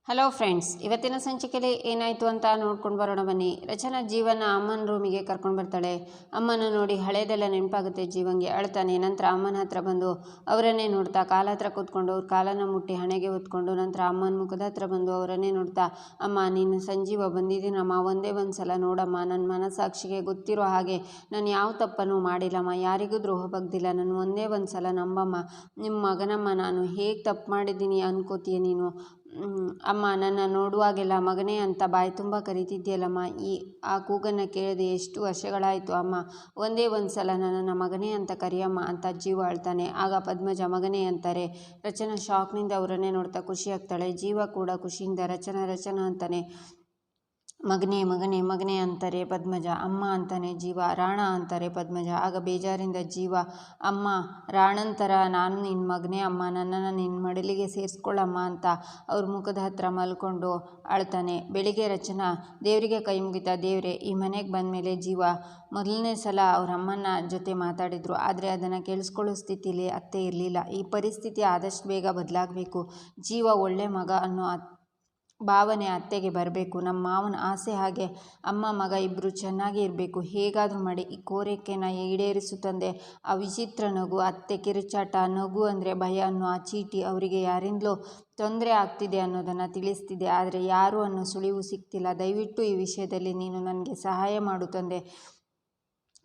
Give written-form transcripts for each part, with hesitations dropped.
Hello friends, ಇವತ್ತಿನ ಸಂಚಿಕೆಯಲ್ಲಿ ಏನಾಯಿತು ಅಂತ ನೋಡ್ಕೊಂಡು ಬರೋಣ ಬನ್ನಿ. ರಚನಾ ಜೀವನ ಅಮ್ಮನ ರೂಮಿಗೆ ಕರ್ಕೊಂಡು ಬರ್ತಾಳೆ. ಅಮ್ಮನ ನೋಡಿ ಹಳೇದೆಲ್ಲ ನೆನಪಾಗುತ್ತೆ ಜೀವಂಗೆ. ಅಳ್ತಾನೆ. ನಂತರ ಅಮ್ಮನ ಹತ್ರ ಬಂದು ಅವರನ್ನೇ ನೋಡ್ತಾ ಕಾಲ ಹತ್ರ ಕೂತ್ಕೊಂಡು ಅವ್ರ ಕಾಲನ್ನು ಮುಟ್ಟಿ ಹಣೆಗೆ ಹೊತ್ಕೊಂಡು ನಂತರ ಅಮ್ಮನ ಮುಖದ ಹತ್ರ ಬಂದು ಅವರನ್ನೇ ನೋಡ್ತಾ, ಅಮ್ಮ ನೀನು ಸಂಜೀವ ಬಂದಿದ್ದೀನಮ್ಮ, ಒಂದೇ ಒಂದು ಸಲ ನೋಡಮ್ಮ, ನನ್ನ ಮನಸ್ಸಾಕ್ಷಿಗೆ ಗೊತ್ತಿರೋ ಹಾಗೆ ನಾನು ಯಾವ ತಪ್ಪನ್ನು ಮಾಡಿಲ್ಲಮ್ಮ, ಯಾರಿಗೂ ದ್ರೋಹ ಬಗ್ದಿಲ್ಲ, ನಾನು ಒಂದೇ ಒಂದು ಸಲ ನಂಬಮ್ಮ, ನಿಮ್ಮ ಮಗನಮ್ಮ, ನಾನು ಹೇಗೆ ತಪ್ಪು ಮಾಡಿದ್ದೀನಿ ಅನ್ಕೋತೀಯ ನೀನು? ಅಮ್ಮ ನನ್ನ ನೋಡುವಾಗೆಲ್ಲ ಮಗನೇ ಅಂತ ಬಾಯಿ ತುಂಬ ಕರಿತಿದ್ಯಲ್ಲಮ್ಮ, ಆ ಕೂಗನ್ನು ಕೇಳದೆ ಎಷ್ಟು ವರ್ಷಗಳಾಯಿತು ಅಮ್ಮ, ಒಂದೇ ಒಂದು ಸಲ ನನ್ನನ್ನು ಮಗನೇ ಅಂತ ಕರಿಯಮ್ಮ ಅಂತ ಜೀವ ಅಳ್ತಾನೆ. ಆಗ ಪದ್ಮಜ ಮಗನೇ ಅಂತಾರೆ. ರಚನಾ ಶಾಕ್ನಿಂದ ಅವರನ್ನೇ ನೋಡ್ತಾ ಖುಷಿ ಆಗ್ತಾಳೆ. ಜೀವ ಕೂಡ ಖುಷಿಯಿಂದ ರಚನಾ ಅಂತಾನೆ. ಮಗನೇ ಮಗನೇ ಮಗನೇ ಅಂತಾರೆ ಪದ್ಮಜ. ಅಮ್ಮ ಅಂತಾನೆ ಜೀವ. ರಾಣ ಅಂತಾರೆ ಪದ್ಮಜ. ಆಗ ಬೇಜಾರಿಂದ ಜೀವ, ಅಮ್ಮ ರಾಣಂತರ ನಾನು ನಿನ್ನ ಮಗನೇ ಅಮ್ಮ, ನನ್ನನ್ನು ನಿನ್ನ ಮಡಿಲಿಗೆ ಸೇರಿಸ್ಕೊಳ್ಳಮ್ಮ ಅಂತ ಅವ್ರ ಮುಖದ ಹತ್ರ ಮಲ್ಕೊಂಡು ಅಳ್ತಾನೆ. ಬೆಳಿಗ್ಗೆ ರಚನಾ ದೇವರಿಗೆ ಕೈ ಮುಗಿತಾ, ದೇವರೇ ಈ ಮನೆಗೆ ಬಂದಮೇಲೆ ಜೀವ ಮೊದಲನೇ ಸಲ ಅವ್ರ ಅಮ್ಮನ ಜೊತೆ ಮಾತಾಡಿದ್ರು, ಆದರೆ ಅದನ್ನು ಕೇಳಿಸ್ಕೊಳ್ಳೋ ಸ್ಥಿತಿಲಿ ಅತ್ತೆ ಇರಲಿಲ್ಲ. ಈ ಪರಿಸ್ಥಿತಿ ಆದಷ್ಟು ಬೇಗ ಬದಲಾಗಬೇಕು. ಜೀವ ಒಳ್ಳೆ ಮಗ ಅನ್ನೋ ಭಾವನೆ ಅತ್ತೆಗೆ ಬರಬೇಕು. ನಮ್ಮ ಮಾವನ ಆಸೆ ಹಾಗೆ ಅಮ್ಮ ಮಗ ಇಬ್ಬರು ಚೆನ್ನಾಗಿ ಇರಬೇಕು. ಹೇಗಾದರೂ ಮಾಡಿ ಈ ಕೋರಿಕೆನ ಈಡೇರಿಸು ತಂದೆ. ಆ ವಿಚಿತ್ರ ನಗು, ಅತ್ತೆ ಕಿರುಚಾಟ, ನಗು ಅಂದರೆ ಭಯ ಅನ್ನೋ ಆ ಚೀಟಿ ಅವರಿಗೆ ಯಾರಿಂದಲೋ ತೊಂದರೆ ಆಗ್ತಿದೆ ಅನ್ನೋದನ್ನು ತಿಳಿಸ್ತಿದೆ. ಆದರೆ ಯಾರು ಅನ್ನೋ ಸುಳಿವು ಸಿಗ್ತಿಲ್ಲ. ದಯವಿಟ್ಟು ಈ ವಿಷಯದಲ್ಲಿ ನೀನು ನನಗೆ ಸಹಾಯ ಮಾಡು ತಂದೆ.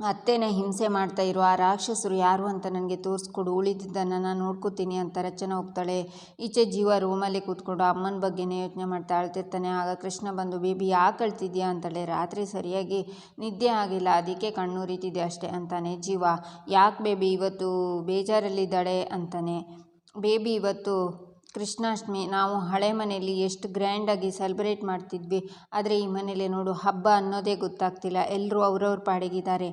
ಅತ್ತೆನ ಹಿಂಸೆ ಮಾಡ್ತಾ ಇರೋ ಆ ರಾಕ್ಷಸರು ಯಾರು ಅಂತ ನನಗೆ ತೋರಿಸ್ಕೊಡು, ಉಳಿದಿದ್ದನ್ನು ನಾನು ನೋಡ್ಕೋತೀನಿ ಅಂತ ರಚನಾ ಹೋಗ್ತಾಳೆ. ಈಚೆ ಜೀವ ರೂಮಲ್ಲಿ ಕೂತ್ಕೊಂಡು ಅಮ್ಮನ ಬಗ್ಗೆನೇ ಯೋಚನೆ ಮಾಡ್ತಾ ಅಳ್ತಿರ್ತಾನೆ. ಆಗ ಕೃಷ್ಣ ಬಂದು, ಬೇಬಿ ಯಾಕೆ ಅಳ್ತಿದ್ಯಾ ಅಂತಾಳೆ. ರಾತ್ರಿ ಸರಿಯಾಗಿ ನಿದ್ದೆ ಆಗಿಲ್ಲ, ಅದಕ್ಕೆ ಕಣ್ಣುರಿತಿದೆ ಅಷ್ಟೇ ಅಂತಾನೆ ಜೀವ. ಯಾಕೆ ಬೇಬಿ ಇವತ್ತು ಬೇಜಾರಲ್ಲಿದ್ದಾಳೆ ಅಂತಾನೆ. ಬೇಬಿ ಇವತ್ತು ಕೃಷ್ಣಾಷ್ಟಮಿ, ನಾವು ಹಳೆ ಮನೆಯಲ್ಲಿ ಎಷ್ಟು ಗ್ರ್ಯಾಂಡಾಗಿ ಸೆಲೆಬ್ರೇಟ್ ಮಾಡ್ತಿದ್ವಿ, ಆದರೆ ಈ ಮನೇಲಿ ನೋಡು ಹಬ್ಬ ಅನ್ನೋದೇ ಗೊತ್ತಾಗ್ತಿಲ್ಲ. ಎಲ್ಲರೂ ಅವ್ರವ್ರ ಪಾಡಿಗಿದ್ದಾರೆ.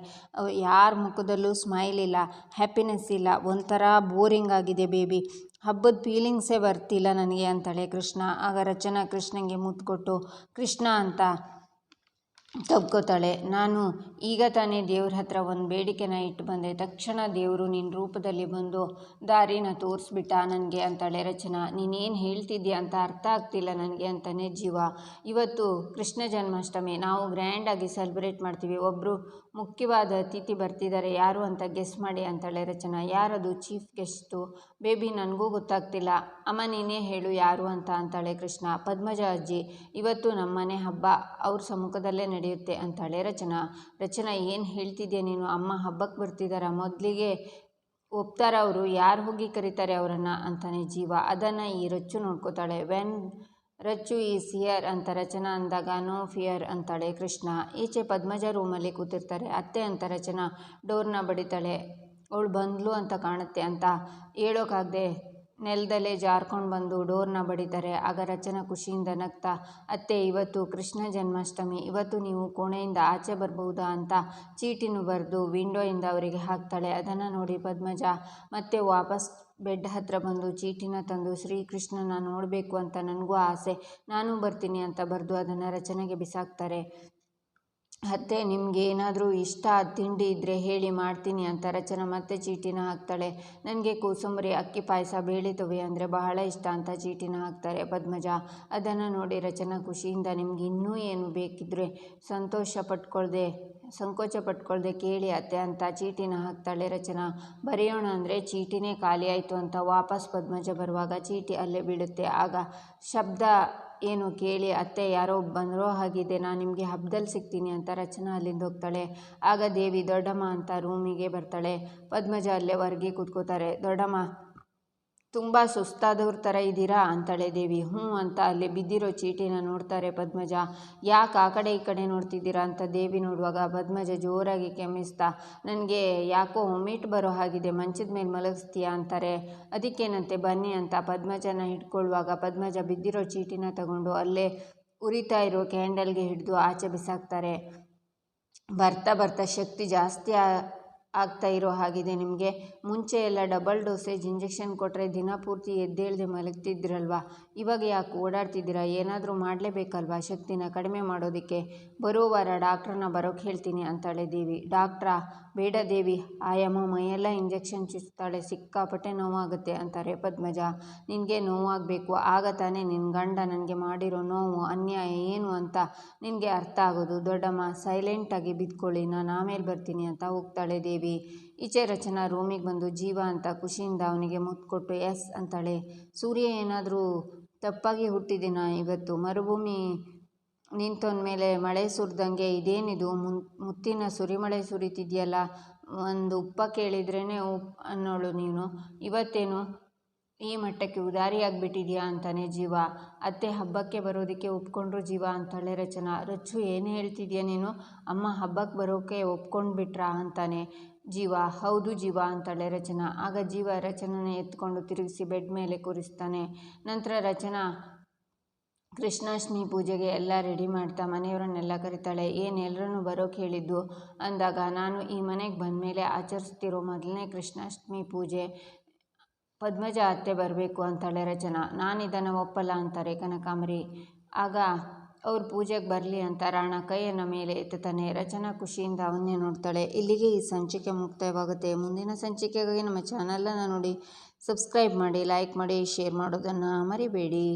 ಯಾರ ಮುಖದಲ್ಲೂ ಸ್ಮೈಲ್ ಇಲ್ಲ, ಹ್ಯಾಪಿನೆಸ್ ಇಲ್ಲ, ಒಂಥರ ಬೋರಿಂಗ್ ಆಗಿದೆ ಬೇಬಿ, ಹಬ್ಬದ ಫೀಲಿಂಗ್ಸೇ ಬರ್ತಿಲ್ಲ ನನಗೆ ಅಂತಾಳೆ ಕೃಷ್ಣ. ಆಗ ರಚನಾ ಕೃಷ್ಣಂಗೆ ಮುತ್ತು ಕೊಟ್ಟು ಕೃಷ್ಣ ಅಂತ ತಬ್ಕೋತಾಳೆ. ನಾನು ಈಗ ತಾನೇ ದೇವ್ರ ಹತ್ರ ಒಂದು ಬೇಡಿಕೆನ ಇಟ್ಟು ಬಂದೆ, ತಕ್ಷಣ ದೇವರು ನಿನ್ನ ರೂಪದಲ್ಲಿ ಬಂದು ದಾರಿನ ತೋರಿಸ್ಬಿಟ್ಟ ನನಗೆ ಅಂತಾಳೆ ರಚನಾ. ನೀನೇನು ಹೇಳ್ತಿದ್ಯಾ ಅಂತ ಅರ್ಥ ಆಗ್ತಿಲ್ಲ ನನಗೆ ಅಂತಾನೆ ಜೀವ. ಇವತ್ತು ಕೃಷ್ಣ ಜನ್ಮಾಷ್ಟಮಿ, ನಾವು ಗ್ರ್ಯಾಂಡಾಗಿ ಸೆಲೆಬ್ರೇಟ್ ಮಾಡ್ತೀವಿ. ಒಬ್ಬರು ಮುಖ್ಯವಾದ ಅತಿಥಿ ಬರ್ತಿದ್ದಾರೆ, ಯಾರು ಅಂತ ಗೆಸ್ ಮಾಡಿ ಅಂತಾಳೆ ರಚನಾ. ಯಾರದು ಚೀಫ್ ಗೆಸ್ಟು? ಬೇಬಿ ನನಗೂ ಗೊತ್ತಾಗ್ತಿಲ್ಲ, ಅಮ್ಮ ನೀನೇ ಹೇಳು ಯಾರು ಅಂತ ಅಂತಾಳೆ ಕೃಷ್ಣ. ಪದ್ಮಜ ಅಜ್ಜಿ, ಇವತ್ತು ನಮ್ಮ ಮನೆ ಹಬ್ಬ ಅವ್ರ ಸಮ್ಮುಖದಲ್ಲೇ ನಡೆಯುತ್ತೆ ಅಂತಾಳೆ ರಚನಾ. ರಚನಾ ಏನು ಹೇಳ್ತಿದ್ಯಾ ನೀನು? ಅಮ್ಮ ಹಬ್ಬಕ್ಕೆ ಬರ್ತಿದ್ದಾರ? ಮೊದಲಿಗೆ ಒಪ್ತಾರ ಅವರು? ಯಾರು ಹೋಗಿ ಕರೀತಾರೆ ಅವರನ್ನು ಅಂತಾನೆ ಜೀವ. ಅದನ್ನು ಈ ರಚ್ಚು ನೋಡ್ಕೋತಾಳೆ. ವೆನ್ ರಚ್ಚು ಈಸ್ ಹಿಯರ್ ಅಂತ ರಚನಾ ಅಂದಾಗ ನೋ ಫಿಯರ್ ಅಂತಾಳೆ ಕೃಷ್ಣ. ಈಚೆ ಪದ್ಮಜ ರೂಮಲ್ಲಿ ಕೂತಿರ್ತಾರೆ. ಅತ್ತೆ ಅಂತ ರಚನಾ ಡೋರ್ನ ಬಡಿತಾಳೆ. ಅವಳು ಬಂದ್ಲು ಅಂತ ಕಾಣುತ್ತೆ ಅಂತ ಹೇಳೋಕ್ಕಾಗದೆ ನೆಲದಲ್ಲೇ ಜಾರ್ಕೊಂಡು ಬಂದು ಡೋರ್ನ ಬಡಿತಾರೆ. ಆಗ ರಚನಾ ಖುಷಿಯಿಂದ ನಗ್ತಾ, ಅತ್ತೆ ಇವತ್ತು ಕೃಷ್ಣ ಜನ್ಮಾಷ್ಟಮಿ, ಇವತ್ತು ನೀವು ಕೋಣೆಯಿಂದ ಆಚೆ ಬರ್ಬಹುದಾ ಅಂತ ಚೀಟಿನೂ ಬರೆದು ವಿಂಡೋಯಿಂದ ಅವರಿಗೆ ಹಾಕ್ತಾಳೆ. ಅದನ್ನು ನೋಡಿ ಪದ್ಮಜ ಮತ್ತೆ ವಾಪಸ್ ಬೆಡ್ ಹತ್ರ ಬಂದು ಚೀಟಿನ ತಂದು, ಶ್ರೀಕೃಷ್ಣನ ನೋಡಬೇಕು ಅಂತ ನನಗೂ ಆಸೆ, ನಾನು ಬರ್ತೀನಿ ಅಂತ ಬರೆದು ಅದನ್ನು ರಚನೆಗೆ ಬಿಸಾಕ್ತಾರೆ. ಅತ್ತೆ ನಿಮ್ಗೆ ಏನಾದರೂ ಇಷ್ಟ ತಿಂಡಿ ಇದ್ದರೆ ಹೇಳಿ ಮಾಡ್ತೀನಿ ಅಂತ ರಚನಾ ಮತ್ತೆ ಚೀಟಿನ ಹಾಕ್ತಾಳೆ. ನನಗೆ ಕೋಸಂಬರಿ, ಅಕ್ಕಿ ಪಾಯಸ, ಬೇಳೆ ತೊವೆ ಅಂದರೆ ಬಹಳ ಇಷ್ಟ ಅಂತ ಚೀಟಿನ ಹಾಕ್ತಾರೆ ಪದ್ಮಜ. ಅದನ್ನು ನೋಡಿ ರಚನಾ ಖುಷಿಯಿಂದ, ನಿಮ್ಗೆ ಇನ್ನೂ ಏನು ಬೇಕಿದ್ರೆ ಸಂಕೋಚ ಪಟ್ಕೊಳ್ದೆ ಕೇಳಿ ಅತ್ತೆ ಅಂತ ಚೀಟಿನ ಹಾಕ್ತಾಳೆ ರಚನಾ. ಬರೆಯೋಣ ಅಂದರೆ ಚೀಟಿನೇ ಖಾಲಿ ಆಯಿತು ಅಂತ ವಾಪಸ್ ಪದ್ಮಜ ಬರುವಾಗ ಚೀಟಿ ಅಲ್ಲೇ ಬೀಳುತ್ತೆ. ಆಗ ಶಬ್ದ ಏನು ಕೇಳಿ, ಅತ್ತೆ ಯಾರೋ ಬಂದರೋ ಹಾಗಿದೆ, ನಾನು ನಿಮಗೆ ಹಬ್ಬದಲ್ಲಿ ಸಿಗ್ತೀನಿ ಅಂತ ರಚನಾ ಅಲ್ಲಿಂದ ಹೋಗ್ತಾಳೆ. ಆಗ ದೇವಿ ದೊಡ್ಡಮ್ಮ ಅಂತ ರೂಮಿಗೆ ಬರ್ತಾಳೆ. ಪದ್ಮಜ ಅಲ್ಲೇ ಹೊರಗೆ ಕೂತ್ಕೋತಾರೆ. ದೊಡ್ಡಮ್ಮ, ತುಂಬ ಸುಸ್ತಾದವ್ರ ಥರ ಇದ್ದೀರಾ ಅಂತಾಳೆ ದೇವಿ. ಹ್ಞೂ ಅಂತ ಅಲ್ಲಿ ಬಿದ್ದಿರೋ ಚೀಟಿನ ನೋಡ್ತಾರೆ ಪದ್ಮಜ. ಯಾಕೆ ಆ ಕಡೆ ಈ ಕಡೆ ನೋಡ್ತಿದ್ದೀರಾ ಅಂತ ದೇವಿ ನೋಡುವಾಗ ಪದ್ಮಜ ಜೋರಾಗಿ ಕೆಮ್ಮಿಸ್ತಾ, ನನಗೆ ಯಾಕೋ ಒಮಿಟ್ ಬರೋ ಹಾಗಿದೆ, ಮಂಚದ ಮೇಲೆ ಮಲಗಿಸ್ತೀಯಾ ಅಂತಾರೆ. ಅದಕ್ಕೇನಂತೆ ಬನ್ನಿ ಅಂತ ಪದ್ಮಜನ ಹಿಡ್ಕೊಳ್ಳುವಾಗ ಪದ್ಮಜ ಬಿದ್ದಿರೋ ಚೀಟಿನ ತಗೊಂಡು ಅಲ್ಲೇ ಉರಿತಾ ಇರೋ ಕ್ಯಾಂಡಲ್ಗೆ ಹಿಡಿದು ಆಚೆ ಬಿಸಾಕ್ತಾರೆ. ಬರ್ತಾ ಬರ್ತಾ ಶಕ್ತಿ ಜಾಸ್ತಿ ಆಗ್ತಾ ಇರೋ ಹಾಗಿದೆ ನಿಮಗೆ. ಮುಂಚೆ ಎಲ್ಲ ಡಬಲ್ ಡೋಸೇಜ್ ಇಂಜೆಕ್ಷನ್ ಕೊಟ್ಟರೆ ದಿನಪೂರ್ತಿ ಎದ್ದೇಳದೆ ಮಲಗ್ತಿದ್ರಲ್ವ, ಇವಾಗ ಯಾಕೆ ಓಡಾಡ್ತಿದ್ದೀರಾ? ಏನಾದರೂ ಮಾಡಲೇಬೇಕಲ್ವಾ ಶಕ್ತಿನ ಕಡಿಮೆ ಮಾಡೋದಕ್ಕೆ. ಬರೋ ವಾರ ಡಾಕ್ಟ್ರನ್ನ ಬರೋಕ್ಕೆ ಹೇಳ್ತೀನಿ ಅಂತಾಳೆ ದೇವಿ. ಡಾಕ್ಟ್ರಾ? ಬೇಡ ದೇವಿ, ಆಯಮ್ಮ ಮೈಯೆಲ್ಲ ಇಂಜೆಕ್ಷನ್ ಚುಚ್ತಾಳೆ, ಸಿಕ್ಕಾಪಟ್ಟೆ ನೋವಾಗುತ್ತೆ ಅಂತಾರೆ ಪದ್ಮಜ. ನಿನಗೆ ನೋವಾಗಬೇಕು, ಆಗ ತಾನೇ ನಿನ್ನ ಗಂಡ ನನಗೆ ಮಾಡಿರೋ ನೋವು ಅನ್ಯಾಯ ಏನು ಅಂತ ನಿನಗೆ ಅರ್ಥ ಆಗೋದು. ದೊಡ್ಡಮ್ಮ ಸೈಲೆಂಟಾಗಿ ಬಿದ್ಕೊಳ್ಳಿ, ನಾನು ಆಮೇಲೆ ಬರ್ತೀನಿ ಅಂತ ಹೋಗ್ತಾಳೆ ದೇವಿ. ಈಚೆ ರಚನಾ ರೂಮಿಗೆ ಬಂದು ಜೀವ ಅಂತ ಖುಷಿಯಿಂದ ಅವನಿಗೆ ಮುತ್ತು ಕೊಟ್ಟು ಎಸ್ ಅಂತಾಳೆ. ಸೂರ್ಯ ಏನಾದರೂ ತಪ್ಪಾಗಿ ಹುಟ್ಟಿದಿನ ಇವತ್ತು? ಮರುಭೂಮಿ ನಿಂತೊಂದ್ಮೇಲೆ ಮಳೆ ಸುರಿದಂಗೆ ಇದೇನಿದು? ಮುತ್ತಿನ ಸುರಿಮಳೆ ಸುರಿತಿದೆಯಲ್ಲ. ಒಂದು ಉಪ್ಪ ಕೇಳಿದ್ರೇ ಅನ್ನೋಳು ನೀನು, ಇವತ್ತೇನು ಈ ಮಟ್ಟಕ್ಕೆ ಉದಾರಿಯಾಗಿಬಿಟ್ಟಿದೆಯಾ ಅಂತಾನೆ ಜೀವ. ಅತ್ತೆ ಹಬ್ಬಕ್ಕೆ ಬರೋದಕ್ಕೆ ಒಪ್ಕೊಂಡ್ರು ಜೀವ ಅಂತಾಳೆ ರಚನಾ. ರಚ್ಚು, ಏನು ಹೇಳ್ತಿದ್ಯಾ ನೀನು? ಅಮ್ಮ ಹಬ್ಬಕ್ಕೆ ಬರೋಕ್ಕೆ ಒಪ್ಕೊಂಡ್ಬಿಟ್ರಾ ಅಂತಾನೆ ಜೀವ. ಹೌದು ಜೀವ ಅಂತಾಳೆ ರಚನಾ. ಆಗ ಜೀವ ರಚನನೇ ಎತ್ಕೊಂಡು ತಿರುಗಿಸಿ ಬೆಡ್ ಮೇಲೆ ಕೂರಿಸ್ತಾನೆ. ನಂತರ ರಚನಾ ಕೃಷ್ಣಾಷ್ಟಮಿ ಪೂಜೆಗೆ ಎಲ್ಲ ರೆಡಿ ಮಾಡ್ತಾ ಮನೆಯವರನ್ನೆಲ್ಲ ಕರಿತಾಳೆ. ಏನು ಎಲ್ಲರನ್ನೂ ಬರೋಕ್ಕೆ ಹೇಳಿದ್ದು ಅಂದಾಗ, ನಾನು ಈ ಮನೆಗೆ ಬಂದಮೇಲೆ ಆಚರಿಸ್ತಿರೋ ಮೊದಲನೇ ಕೃಷ್ಣಾಷ್ಟಮಿ ಪೂಜೆ, ಪದ್ಮಜ ಅತ್ತೆ ಬರಬೇಕು ಅಂತಾಳೆ ರಚನಾ. ನಾನು ಇದನ್ನು ಒಪ್ಪಲ್ಲ ಅಂತಾರೆ ಕನಕಾಂಬರಿ. ಆಗ ಅವ್ರು ಪೂಜೆಗೆ ಬರಲಿ ಅಂತ ರಾಣ ಕೈಯನ್ನು ಮೇಲೆ ಎತ್ತುತ್ತಾನೆ. ರಚನಾ ಖುಷಿಯಿಂದ ಅವನ್ನೇ ನೋಡ್ತಾಳೆ. ಇಲ್ಲಿಗೆ ಈ ಸಂಚಿಕೆ ಮುಕ್ತಾಯವಾಗುತ್ತೆ. ಮುಂದಿನ ಸಂಚಿಕೆಗಾಗಿ ನಮ್ಮ ಚಾನಲನ್ನು ನೋಡಿ ಸಬ್ಸ್ಕ್ರೈಬ್ ಮಾಡಿ, ಲೈಕ್ ಮಾಡಿ, ಶೇರ್ ಮಾಡೋದನ್ನು ಮರಿಬೇಡಿ.